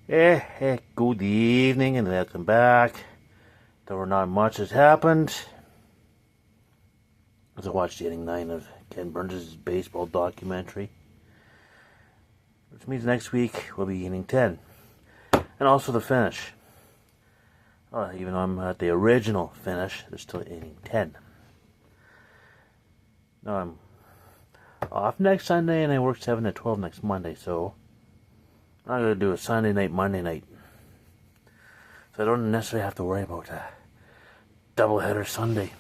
Good evening and welcome back. There were not much has happened. As I watched the inning 9 of Ken Burns' baseball documentary, which means next week we'll be inning 10. And also the finish. Even though I'm at the original finish, there's still inning 10. Now I'm off next Sunday and I work 7 to 12 next Monday, so I'm going to do a Sunday night, Monday night. So I don't necessarily have to worry about a doubleheader Sunday.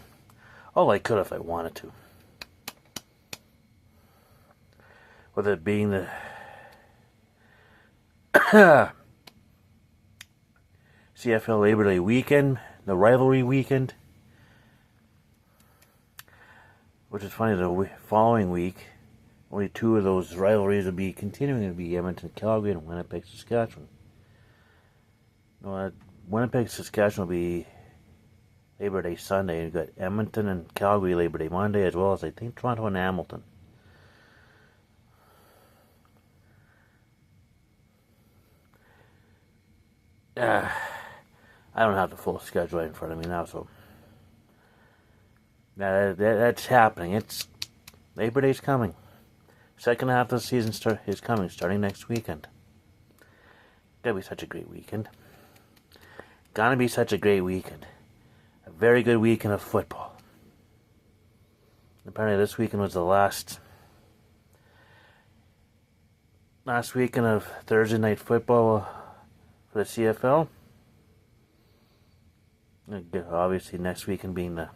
Oh, I could if I wanted to. With it being the CFL Labor Day weekend, the rivalry weekend, which is funny, the following week, only two of those rivalries will be continuing to be Edmonton, Calgary, and Winnipeg, Saskatchewan. Winnipeg, Saskatchewan will be Labor Day Sunday. You've got Edmonton and Calgary Labor Day Monday, as well as I think Toronto and Hamilton. I don't have the full schedule right in front of me now, so that's happening. It's Labor Day's coming. Second half of the season is coming, starting next weekend. Gonna be such a great weekend. Gonna be such a great weekend. A very good weekend of football. Apparently this weekend was the last weekend of Thursday night football for the CFL. Obviously next weekend being the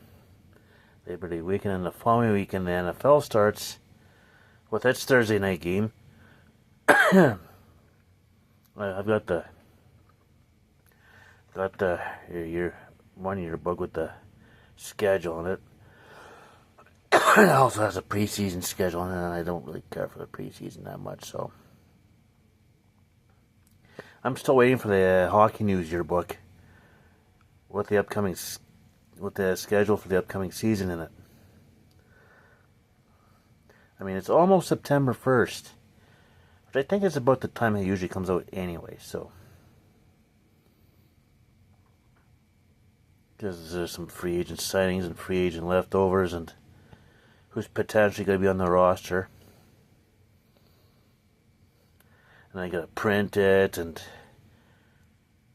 Labor Day weekend, and the following weekend the NFL starts with its Thursday night game. I've got your book with the schedule on it. It also has a preseason schedule on it, and I don't really care for the preseason that much, so I'm still waiting for the Hockey News yearbook with the schedule for the upcoming season in it. I mean, it's almost September 1st, which I think is about the time it usually comes out anyway, so. Because there's some free agent signings and free agent leftovers and who's potentially going to be on the roster. And I got to print it and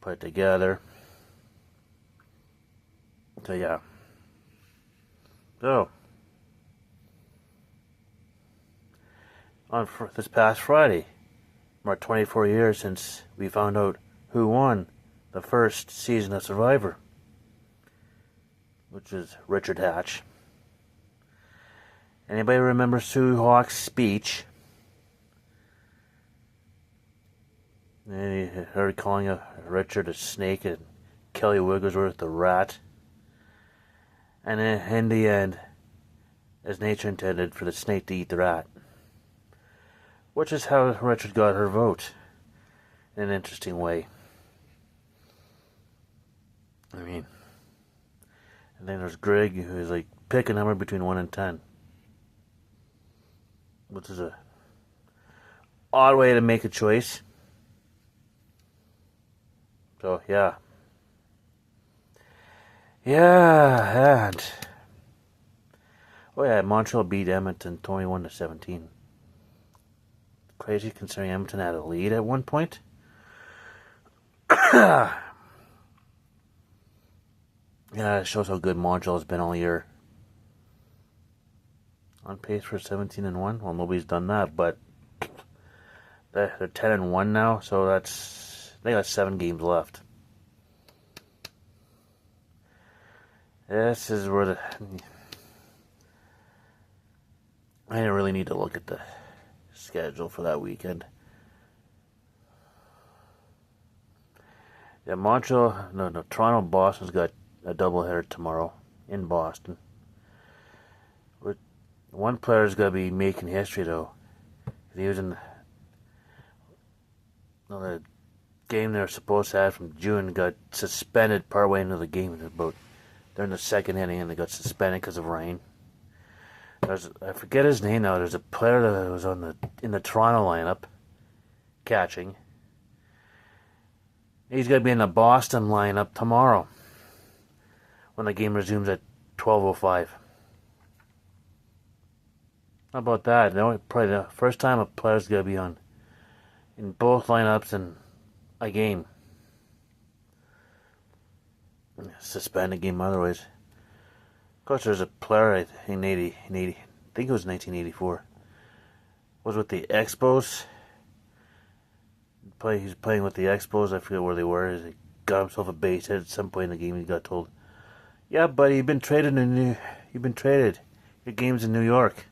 put it together. So, yeah. So, on this past Friday, marked 24 years since we found out who won the first season of Survivor, which is Richard Hatch. Anybody remember Sue Hawk's speech? Her calling Richard a snake and Kelly Wigglesworth a rat. And in the end, as nature intended, for the snake to eat the rat. Which is how Richard got her vote, in an interesting way. I mean, and then there's Greg, who's like, pick a number between 1 and 10. Which is a odd way to make a choice. So, yeah. Yeah, and Montreal beat Edmonton 21-17. Crazy considering Edmonton had a lead at one point. Yeah, it shows how good Montreal has been all year. On pace for 17-1. Well, nobody's done that, but they're 10-1 now, so they got 7 games left. This is where I didn't really need to look at the schedule for that weekend. Yeah, Toronto and Boston's got a doubleheader tomorrow in Boston. One player's got to be making history, though. He was in the game they were supposed to have from June, got suspended partway into the game. During the second inning, and they got suspended because of rain. I forget his name now. There's a player that was in the Toronto lineup, catching. He's going to be in the Boston lineup tomorrow when the game resumes at 12:05. How about that? Probably the first time a player's going to be on in both lineups in a game. Suspended game otherwise. Of course, there's a player in 80, I think it was 1984. Was with the Expos. He's playing with the Expos. I forget where they were. He got himself a base hit at some point in the game. He got told, "Yeah, buddy, you've been traded. Your game's in New York."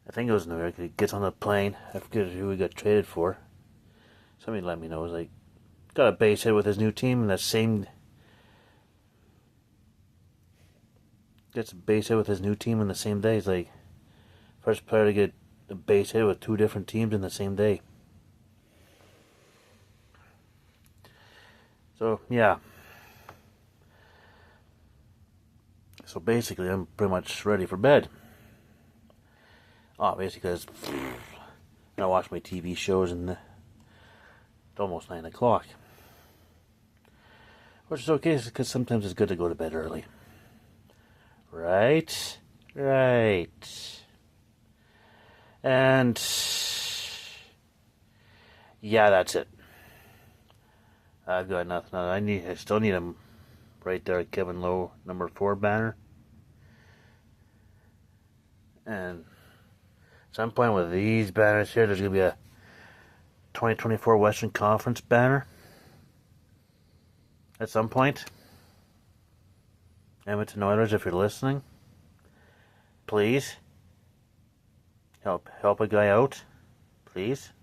I think it was New York. He gets on the plane. I forget who he got traded for. Somebody let me know. It was like, got a base hit with his new team in the same. Gets a base hit with his new team in the same day. He's like, first player to get a base hit with two different teams in the same day. So, yeah. So basically, I'm pretty much ready for bed. Obviously, because I watch my TV shows and it's almost 9 o'clock. Which is okay, because sometimes it's good to go to bed early. Right? Right. And yeah, that's it. I've got nothing. I still need him right there, Kevin Lowe, number 4 banner. And at some point with these banners here, there's going to be a 2024 Western Conference banner. At some point. Edmonton Oilers, if you're listening, please help a guy out, please.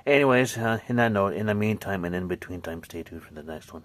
Anyways, in that note, in the meantime and in between time, stay tuned for the next one.